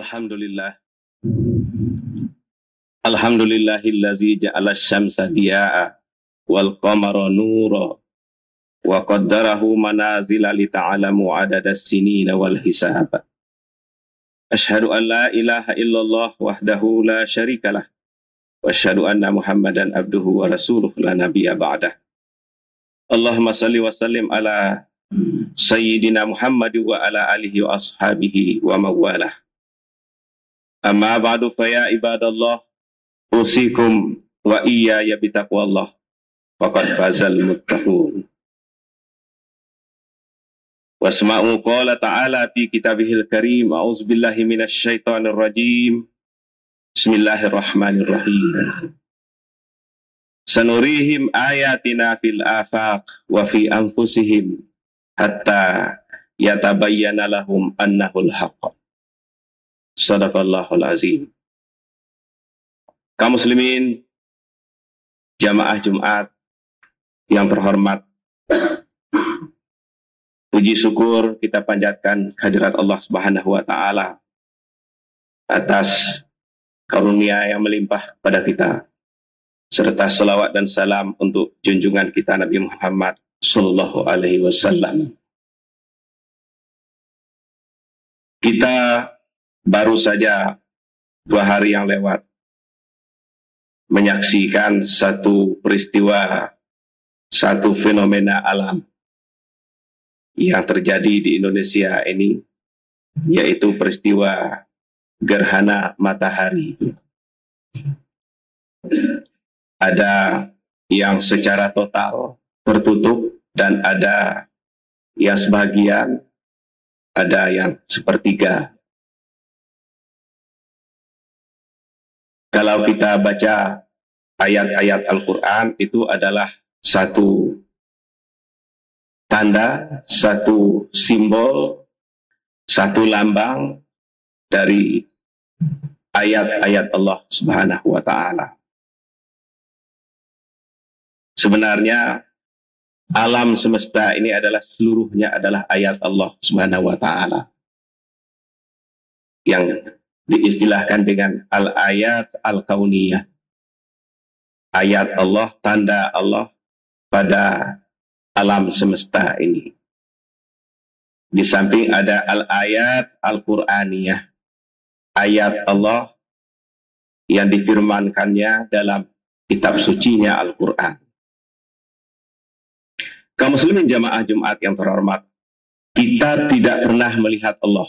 Alhamdulillah. Alhamdulillahillazi ja'ala asy-syamsa diya'a wal qamara nura wa qaddarahu manazila li ta'lamu 'adadas sinina wal hisab. Asyhadu an la ilaha illallah wahdahu la syarikalah wa asyhadu anna Muhammadan abduhu wa rasuluh la nabiyya ba'dah. Allahumma salli wa sallim ala sayyidina Muhammad wa ala alihi wa ashabihi wa mawalah. Amma ba'du fa ya ibadallah usikum wa iyaya bitaqwallah faqad fazal muttaqun. Wasma'u qala ta'ala fi kitabihil karim a'udzubillahi minasyaitonir rajim. Bismillahirrahmanirrahim. Sanurihim ayatina fil afaq wa fi anfusihim hatta yatabayyana lahum annahul haqq. Shadaqallahul azim. Kaum muslimin, jamaah Jumat yang terhormat, puji syukur kita panjatkan kehadirat Allah Subhanahu wa taala atas karunia yang melimpah pada kita, serta selawat dan salam untuk junjungan kita Nabi Muhammad sallallahu alaihi wasallam. Kita baru saja 2 hari yang lewat menyaksikan satu peristiwa, satu fenomena alam yang terjadi di Indonesia ini, yaitu peristiwa gerhana matahari. Ada yang secara total tertutup dan ada yang sebagian, ada yang sepertiga. Kalau kita baca ayat-ayat Al-Quran, itu adalah satu tanda, satu simbol, satu lambang dari ayat-ayat Allah Subhanahu wa ta'ala. Sebenarnya alam semesta ini adalah seluruhnya adalah ayat Allah Subhanahu wa ta'ala, yang diistilahkan dengan al-ayat al-kauniyah. Ayat Allah, tanda Allah pada alam semesta ini. Di samping ada al-ayat al-Qur'aniyah, ayat Allah yang difirmankannya dalam kitab sucinya Al-Quran. Kaum muslimin jamaah Jumat yang terhormat, kita tidak pernah melihat Allah.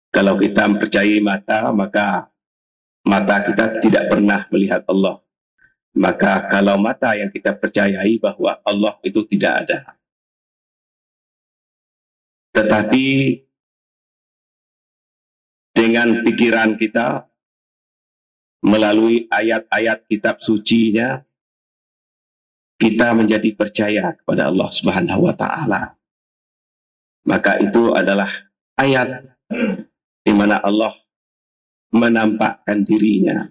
Kalau kita mempercayai mata, maka mata kita tidak pernah melihat Allah. Maka kalau mata yang kita percayai bahwa Allah itu tidak ada. Tetapi dengan pikiran kita, melalui ayat-ayat kitab sucinya, kita menjadi percaya kepada Allah Subhanahu wa ta'ala. Maka itu adalah ayat di mana Allah menampakkan dirinya.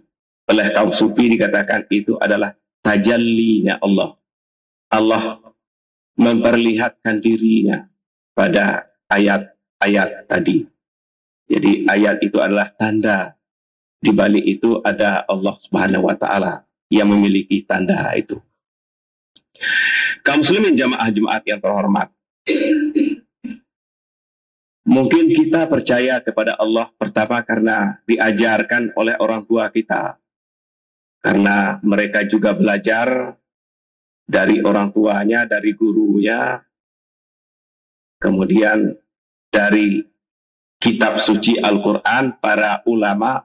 Oleh kaum sufi dikatakan itu adalah tajallinya Allah. Allah memperlihatkan dirinya pada ayat-ayat tadi. Jadi ayat itu adalah tanda. Di balik itu ada Allah Subhanahu wa ta'ala yang memiliki tanda itu. Kaum muslimin jamaah Jumat yang terhormat, mungkin kita percaya kepada Allah pertama karena diajarkan oleh orang tua kita. Karena mereka juga belajar dari orang tuanya, dari gurunya, kemudian dari kitab suci Al-Quran, para ulama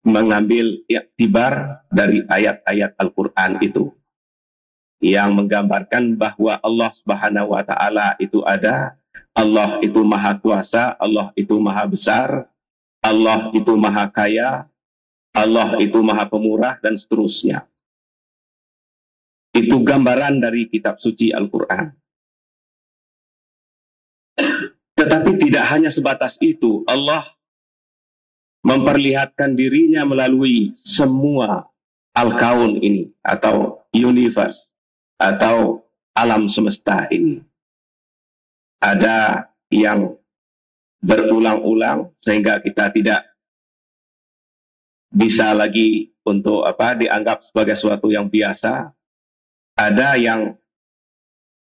mengambil iktibar dari ayat-ayat Al-Quran itu, yang menggambarkan bahwa Allah Subhanahu wa ta'ala itu ada, Allah itu maha kuasa, Allah itu maha besar, Allah itu maha kaya, Allah itu maha pemurah, dan seterusnya. Itu gambaran dari kitab suci Al-Quran. Tetapi tidak hanya sebatas itu, Allah memperlihatkan dirinya melalui semua al-kaun ini, atau universe, atau alam semesta ini. Ada yang berulang-ulang sehingga kita tidak bisa lagi untuk dianggap sebagai sesuatu yang biasa. Ada yang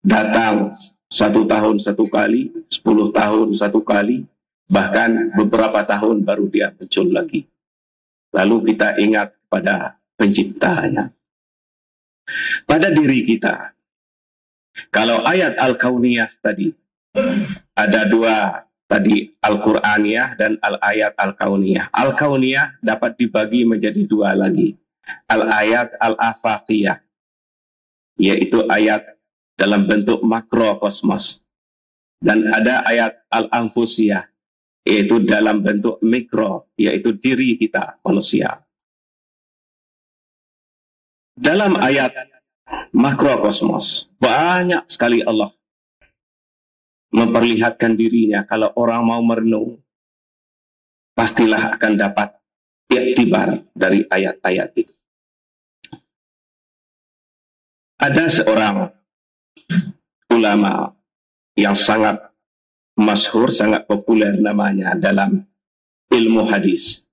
datang 1 tahun 1 kali, 10 tahun 1 kali, bahkan beberapa tahun baru dia muncul lagi. Lalu kita ingat pada penciptanya. Pada diri kita, kalau ayat Al-Kauniyah tadi, ada dua tadi, Al-Qur'aniyah dan Al-Ayat Al-Kauniyah. Al-Kauniyah dapat dibagi menjadi dua lagi. Al-Ayat Al-Afaqiyah, yaitu ayat dalam bentuk makrokosmos. Dan ada ayat Al-Anfusiyah, yaitu dalam bentuk mikro, yaitu diri kita manusia. Dalam ayat makrokosmos, banyak sekali Allah memperlihatkan dirinya. Kalau orang mau merenung, pastilah akan dapat iktibar dari ayat-ayat itu. Ada seorang ulama yang sangat masyhur, sangat populer namanya dalam ilmu hadis,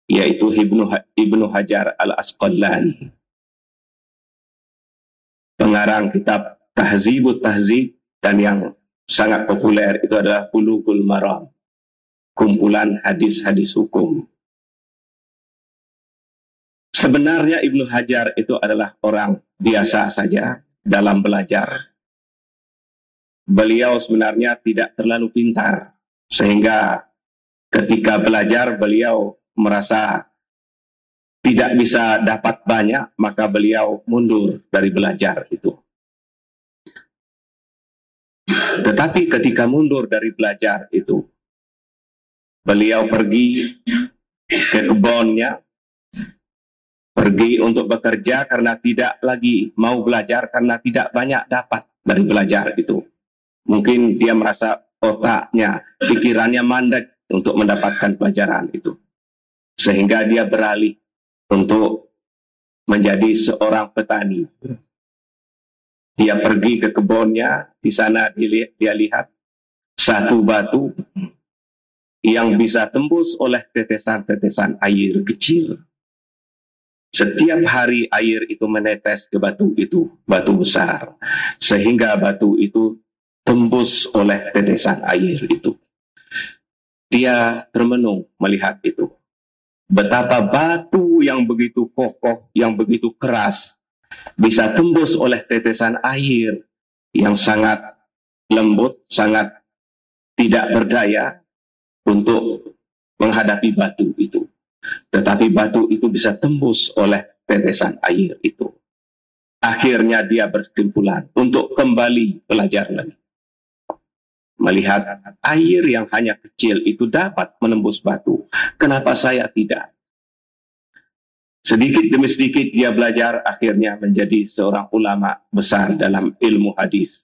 yaitu Ibnu Hajar Al-Asqalani, pengarang kitab Tahzibut Tahzib, dan yang sangat populer itu adalah Bulughul Maram, kumpulan hadis-hadis hukum. Sebenarnya Ibnu Hajar itu adalah orang biasa saja dalam belajar. Beliau sebenarnya tidak terlalu pintar, sehingga ketika belajar beliau merasa tidak bisa dapat banyak, maka beliau mundur dari belajar itu. Tetapi ketika mundur dari belajar itu, beliau pergi ke kebunnya, pergi untuk bekerja karena tidak lagi mau belajar, karena tidak banyak dapat dari belajar itu. Mungkin dia merasa otaknya, pikirannya mandek untuk mendapatkan pelajaran itu. Sehingga dia beralih untuk menjadi seorang petani. Dia pergi ke kebunnya, di sana dia lihat satu batu yang bisa tembus oleh tetesan-tetesan air kecil. Setiap hari air itu menetes ke batu itu, batu besar, sehingga batu itu tembus oleh tetesan air itu. Dia termenung melihat itu. Betapa batu yang begitu kokoh, yang begitu keras, bisa tembus oleh tetesan air yang sangat lembut, sangat tidak berdaya untuk menghadapi batu itu. Tetapi batu itu bisa tembus oleh tetesan air itu. Akhirnya dia berkesimpulan untuk kembali belajar lagi. Melihat air yang hanya kecil itu dapat menembus batu, kenapa saya tidak? Sedikit demi sedikit dia belajar, akhirnya menjadi seorang ulama besar dalam ilmu hadis.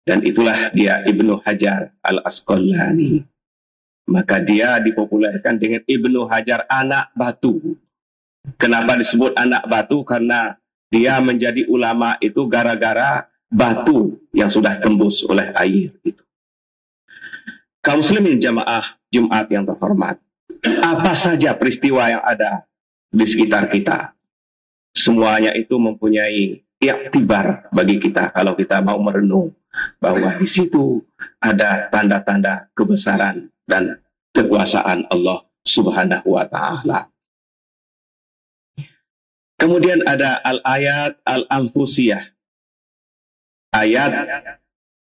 Dan itulah dia Ibnu Hajar Al-Asqalani. Maka dia dipopulerkan dengan Ibnu Hajar anak batu. Kenapa disebut anak batu? Karena dia menjadi ulama itu gara-gara batu yang sudah tembus oleh air itu. Kaum muslimin jamaah Jumat yang terhormat, apa saja peristiwa yang ada di sekitar kita, semuanya itu mempunyai iktibar bagi kita kalau kita mau merenung bahwa di situ ada tanda-tanda kebesaran dan kekuasaan Allah Subhanahu wa Ta'ala. Kemudian ada al-ayat al-anfusiyah, ayat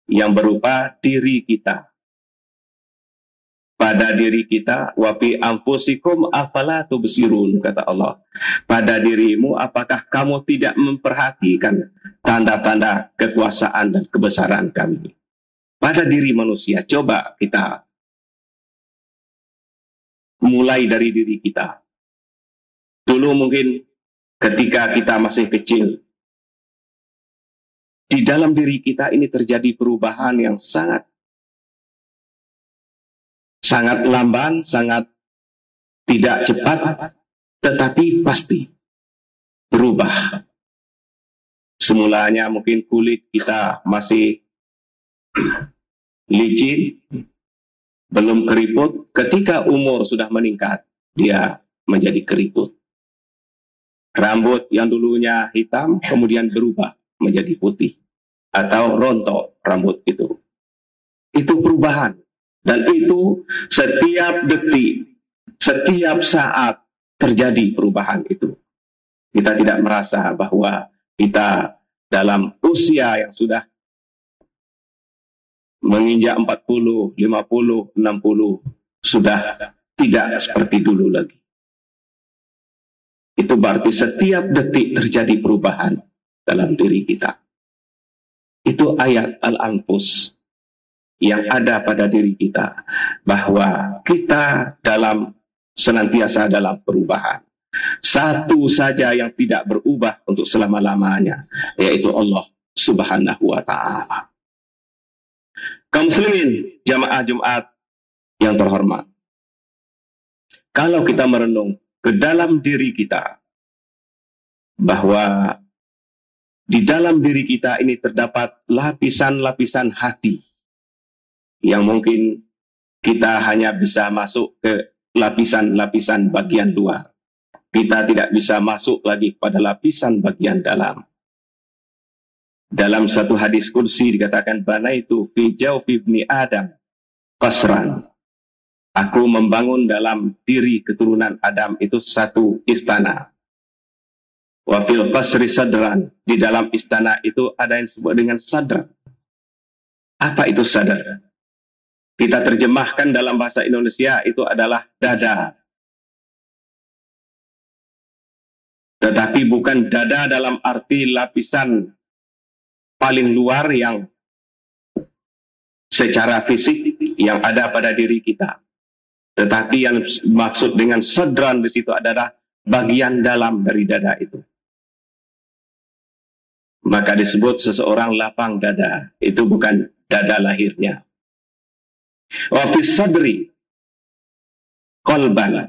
yang berupa diri kita. Pada diri kita, wa fi anfusikum afala tubsirun, kata Allah. Pada dirimu, apakah kamu tidak memperhatikan tanda-tanda kekuasaan dan kebesaran kami? Pada diri manusia, coba kita mulai dari diri kita. Dulu mungkin ketika kita masih kecil, di dalam diri kita ini terjadi perubahan yang sangat lamban, sangat tidak cepat, tetapi pasti berubah. Semulanya mungkin kulit kita masih licin, belum keriput, ketika umur sudah meningkat, dia menjadi keriput. Rambut yang dulunya hitam, kemudian berubah menjadi putih. Atau rontok rambut itu. Itu perubahan. Dan itu setiap detik, setiap saat terjadi perubahan itu. Kita tidak merasa bahwa kita dalam usia yang sudah menginjak 40, 50, 60 sudah tidak seperti dulu lagi. Itu berarti setiap detik terjadi perubahan dalam diri kita. Itu ayat Al-Anfus yang ada pada diri kita, bahwa kita senantiasa dalam perubahan. Satu saja yang tidak berubah untuk selama-lamanya, yaitu Allah Subhanahu wa Ta'ala. Kaum muslimin, jamaah Jumat yang terhormat, kalau kita merenung ke dalam diri kita, bahwa di dalam diri kita ini terdapat lapisan-lapisan hati yang mungkin kita hanya bisa masuk ke lapisan-lapisan bagian luar. Kita tidak bisa masuk lagi pada lapisan bagian dalam. Dalam satu hadis kursi dikatakan, banaitu fi jawfi ibni Adam qasran. Aku membangun dalam diri keturunan Adam itu satu istana. Wa fil qasri sadran. Di dalam istana itu ada yang disebut dengan sadr. Apa itu sadr? Kita terjemahkan dalam bahasa Indonesia itu adalah dada. Tetapi bukan dada dalam arti lapisan paling luar yang secara fisik yang ada pada diri kita. Tetapi yang maksud dengan sadran di situ adalah bagian dalam dari dada itu. Maka disebut seseorang lapang dada. Itu bukan dada lahirnya. Wa fis sadri qalban.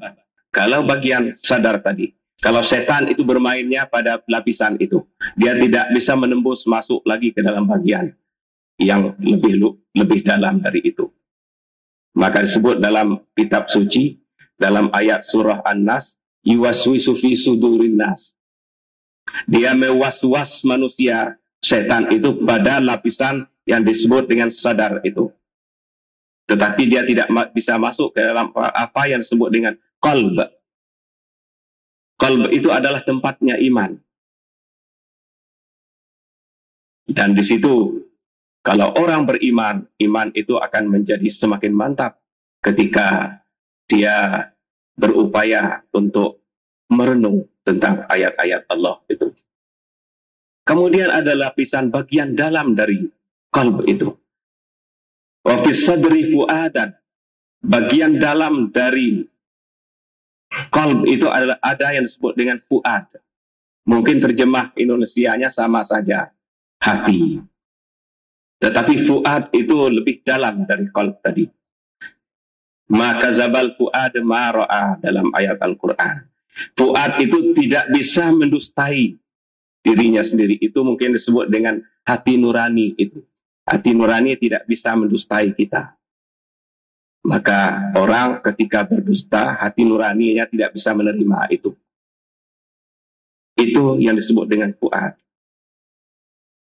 Kalau bagian sadar tadi, kalau setan itu bermainnya pada lapisan itu, dia tidak bisa menembus masuk lagi ke dalam bagian yang lebih dalam dari itu. Maka disebut dalam kitab suci, dalam ayat surah An-Nas, yuwaswisu fi sudurin nas. Dia mewas-was manusia, setan itu pada lapisan yang disebut dengan sadar itu. Tetapi dia tidak bisa masuk ke dalam apa yang disebut dengan qalb. Qalb itu adalah tempatnya iman. Dan di situ, kalau orang beriman, iman itu akan menjadi semakin mantap ketika dia berupaya untuk merenung tentang ayat-ayat Allah itu. Kemudian ada lapisan bagian dalam dari qalb itu. Wa fis sadri fuadan. Bagian dalam dari qalb itu adalah ada yang disebut dengan fuad. Mungkin terjemah Indonesianya sama saja, hati. Tetapi fuad itu lebih dalam dari qalb tadi. Maka zabal fuad ma ra'a dalam ayat Al-Quran. Fuad itu tidak bisa mendustai dirinya sendiri. Itu mungkin disebut dengan hati nurani itu. Hati nurani tidak bisa mendustai kita. Maka orang ketika berdusta, hati nuraninya tidak bisa menerima itu. Itu yang disebut dengan fuad.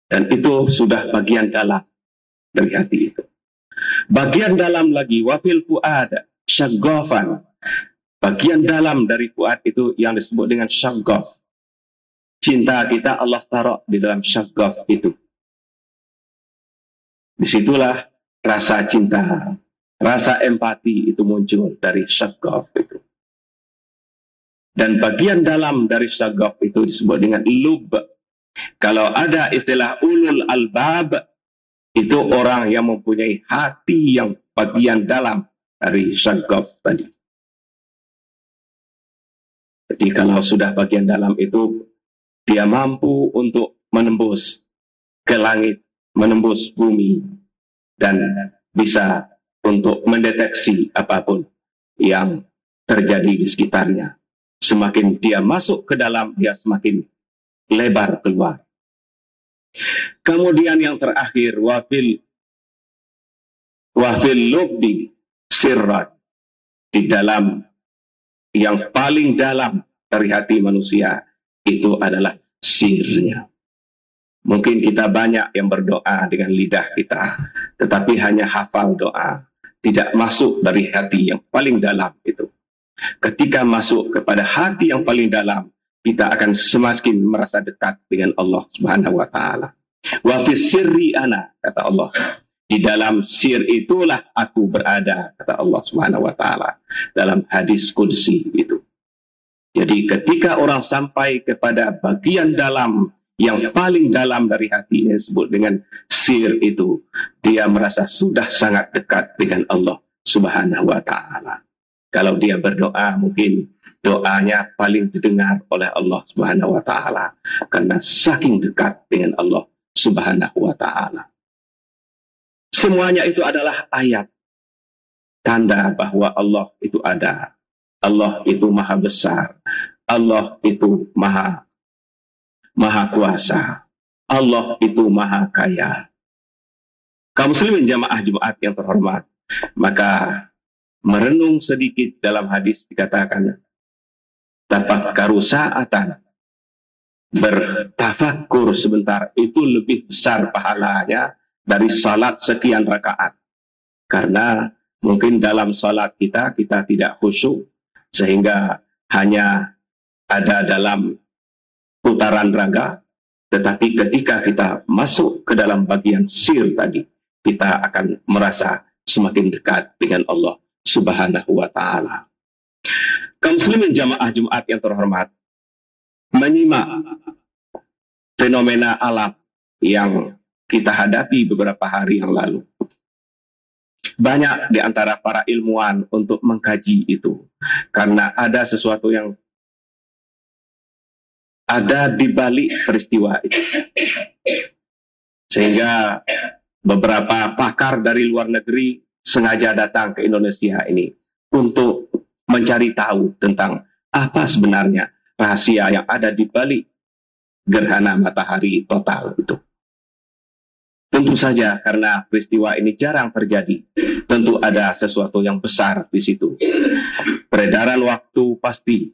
Dan itu sudah bagian dalam dari hati itu. Bagian dalam lagi, wafil fuad syaggafan. Bagian dalam dari fuad itu yang disebut dengan syaggaf. Cinta kita Allah taruh di dalam syaggaf itu. Disitulah rasa cinta, rasa empati itu muncul dari syaggaf itu. Dan bagian dalam dari syaggaf itu disebut dengan lub. Kalau ada istilah ulul albab, itu orang yang mempunyai hati yang bagian dalam dari syaggaf tadi. Jadi kalau sudah bagian dalam itu, dia mampu untuk menembus ke langit, menembus bumi, dan bisa untuk mendeteksi apapun yang terjadi di sekitarnya. Semakin dia masuk ke dalam, dia semakin lebar keluar. Kemudian yang terakhir, wafil lubdi sirran, di dalam yang paling dalam dari hati manusia, itu adalah sirnya. Mungkin kita banyak yang berdoa dengan lidah kita, tetapi hanya hafal doa, tidak masuk dari hati yang paling dalam itu. Ketika masuk kepada hati yang paling dalam, kita akan semakin merasa dekat dengan Allah Subhanahu wa taala. Wa fis sirri ana, kata Allah. Di dalam sir itulah aku berada, kata Allah Subhanahu wa taala dalam hadis qudsi itu. Jadi ketika orang sampai kepada bagian dalam yang paling dalam dari hatinya, disebut dengan sir itu, dia merasa sudah sangat dekat dengan Allah Subhanahu wa taala. Kalau dia berdoa, mungkin doanya paling didengar oleh Allah Subhanahu wa taala karena saking dekat dengan Allah Subhanahu wa taala. Semuanya itu adalah ayat tanda bahwa Allah itu ada. Allah itu maha besar. Allah itu maha kuasa. Allah itu maha kaya. Kaum muslimin jamaah Jumat yang terhormat, maka merenung sedikit dalam hadis dikatakan, tafakkaru sa'atan, bertafakkur sebentar itu lebih besar pahalanya dari salat sekian rakaat. Karena mungkin dalam salat kita tidak khusyuk, sehingga hanya ada dalam putaran raga, tetapi ketika kita masuk ke dalam bagian sir tadi, kita akan merasa semakin dekat dengan Allah Subhanahu wa taala. Kaum muslimin jamaah Jumat yang terhormat, menyimak fenomena alam yang kita hadapi beberapa hari yang lalu. Banyak di antara para ilmuwan untuk mengkaji itu, karena ada sesuatu yang ada di balik peristiwa itu. Sehingga beberapa pakar dari luar negeri sengaja datang ke Indonesia ini untuk mencari tahu tentang apa sebenarnya rahasia yang ada di balik gerhana matahari total itu. Tentu saja karena peristiwa ini jarang terjadi, tentu ada sesuatu yang besar di situ. Peredaran waktu pasti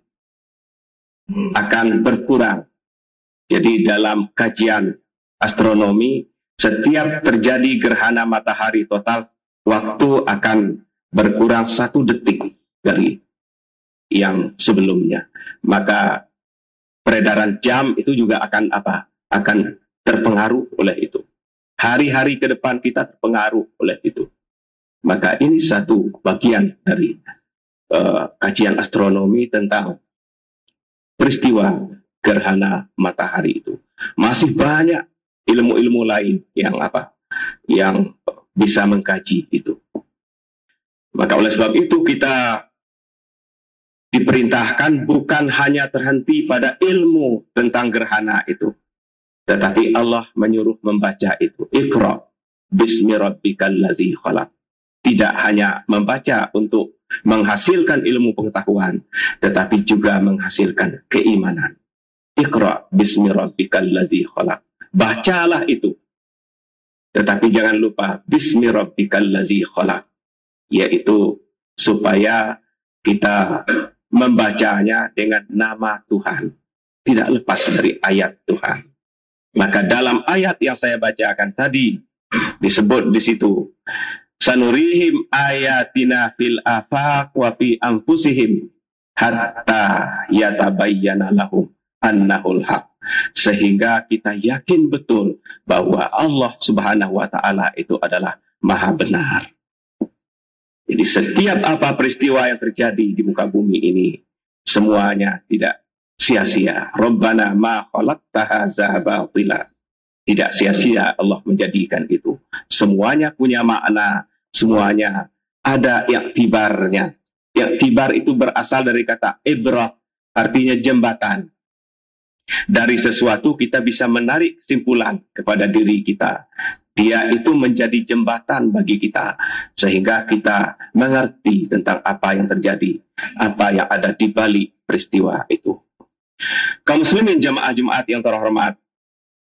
akan berkurang. Jadi dalam kajian astronomi, setiap terjadi gerhana matahari total, waktu akan berkurang 1 detik dari yang sebelumnya. Maka peredaran jam itu juga akan akan terpengaruh oleh itu. Hari-hari ke depan kita terpengaruh oleh itu. Maka ini satu bagian dari kajian astronomi tentang peristiwa gerhana matahari itu. Masih banyak ilmu-ilmu lain yang bisa mengkaji itu. Maka oleh sebab itu kita diperintahkan bukan hanya terhenti pada ilmu tentang gerhana itu, tetapi Allah menyuruh membaca itu. Iqra bismi rabbikal ladzi khalaq. Tidak hanya membaca untuk menghasilkan ilmu pengetahuan, tetapi juga menghasilkan keimanan. Iqra bismi rabbikal ladzi khalaq. Bacalah itu. Tetapi jangan lupa bismi rabbikal ladzi khalaq, yaitu supaya kita membacanya dengan nama Tuhan, tidak lepas dari ayat Tuhan. Maka dalam ayat yang saya bacakan tadi disebut di situ, sanurihim ayatina fil afaq wa fi anfusihim hatta yatabayyana lahum annahul haq. Sehingga kita yakin betul bahwa Allah Subhanahu wa taala itu adalah maha benar. Jadi setiap apa peristiwa yang terjadi di muka bumi ini, semuanya tidak sia-sia. Rabbana ma khalaqta hadza batila. Tidak sia-sia Allah menjadikan itu. Semuanya punya makna, semuanya ada iktibarnya. Iktibar itu berasal dari kata ibrah, artinya jembatan. Dari sesuatu kita bisa menarik kesimpulan kepada diri kita. Dia itu menjadi jembatan bagi kita, sehingga kita mengerti tentang apa yang terjadi, apa yang ada di balik peristiwa itu. Kaum muslimin jamaah Jumat yang terhormat,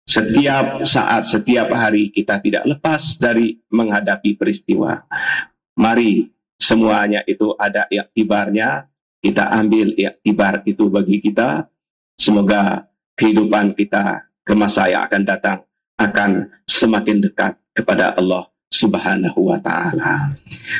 setiap saat, setiap hari kita tidak lepas dari menghadapi peristiwa. Mari semuanya itu ada iktibarnya. Kita ambil iktibar itu bagi kita. Semoga kehidupan kita ke masa yang akan datang akan semakin dekat kepada Allah Subhanahu wa ta'ala.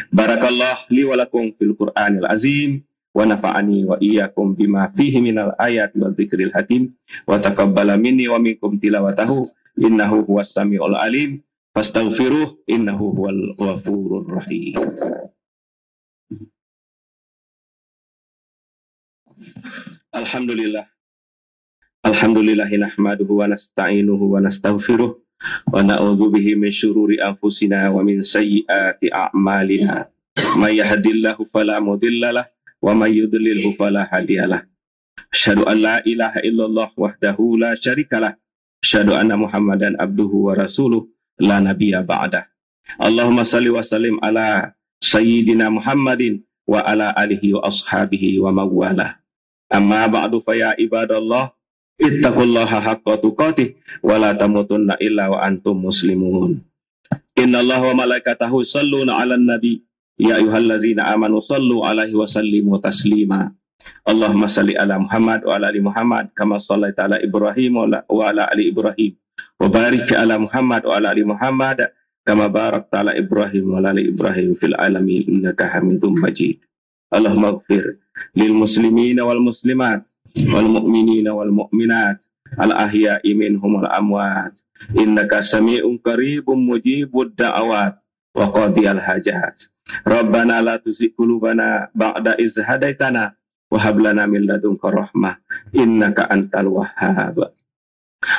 Barakallah li wa lakum fil Qur'anil azim wa nafa'ani wa iyyakum bima fihi minal ayati wa dzikril hakim wa taqabbala minni wa minkum tilawatahu innahu huwas samiul alim fastaghfiruh innahu huwal ghafurur rahim. Alhamdulillahi nahmaduhu wa nasta'inuhu wa nastaghfiruh wa na'udzu bihi min syururi anfusina wa min sayyiati a'malina. May yahdihillahu fala mudhillalah wa may yudlilhu fala hadiyalah. Asyhadu an la ilaha illallah wahdahu la syarikalah. Asyhadu anna Muhammadan abduhu wa rasuluh la nabiyya ba'dah. Allahumma shalli wa sallim ala sayyidina Muhammadin wa ala alihi wa ashabihi wa mawalah. Amma ba'du fa ya ibadallah ittaqullaha haqqa tuqatih wa la tamutunna illa wa antum muslimun. Innallaha wa malaikatahu yusholluna 'alan nabi ya ayyuhallazina amanu shallu 'alaihi wa sallimu taslima. Allahumma shalli ala Muhammad wa ala ali Muhammad kama shallaita ala Ibrahim wa ala ali Ibrahim wa barik ala Muhammad wa ala ali Muhammad kama barakta ala Ibrahim wa ala ali Ibrahim fil alamin innaka Hamidum Majid. Allahumma ighfir lil muslimina wal muslimat wal mu'minina wal mu'minat al ahya'i minhum wal amwat innaka sami'un qaribun mujibud da'awat wa qadiyal hajat. Rabbana la tuzigh qulubana ba'da iz hadaitana wa hab lana min ladunka rahmah innaka antal wahhab.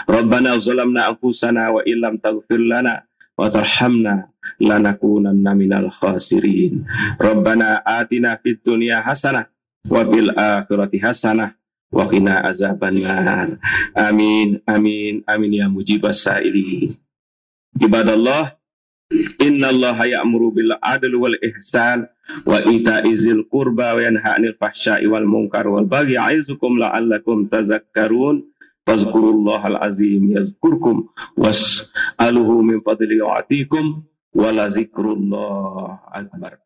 Rabbana zalamna anfusana wa illam taghfir lana wa tarhamna lanakunanna minal khasirin. Rabbana atina fid dunya hasanah wa fil akhirati hasanah wa qina azabannar. Amin amin amin ya mujibas sa'ilin. Ibadallah, innallaha ya'muru bil adli wal ihsan wa ita'i zil qurba wa yanha 'anil fahsya'i wal munkar wal baghi ya'izukum la'allakum tadhakkarun. Fazkurullahal azim yazkurkum was'aluhu min fadlihi yu'tikum wa la zikrullah akbar.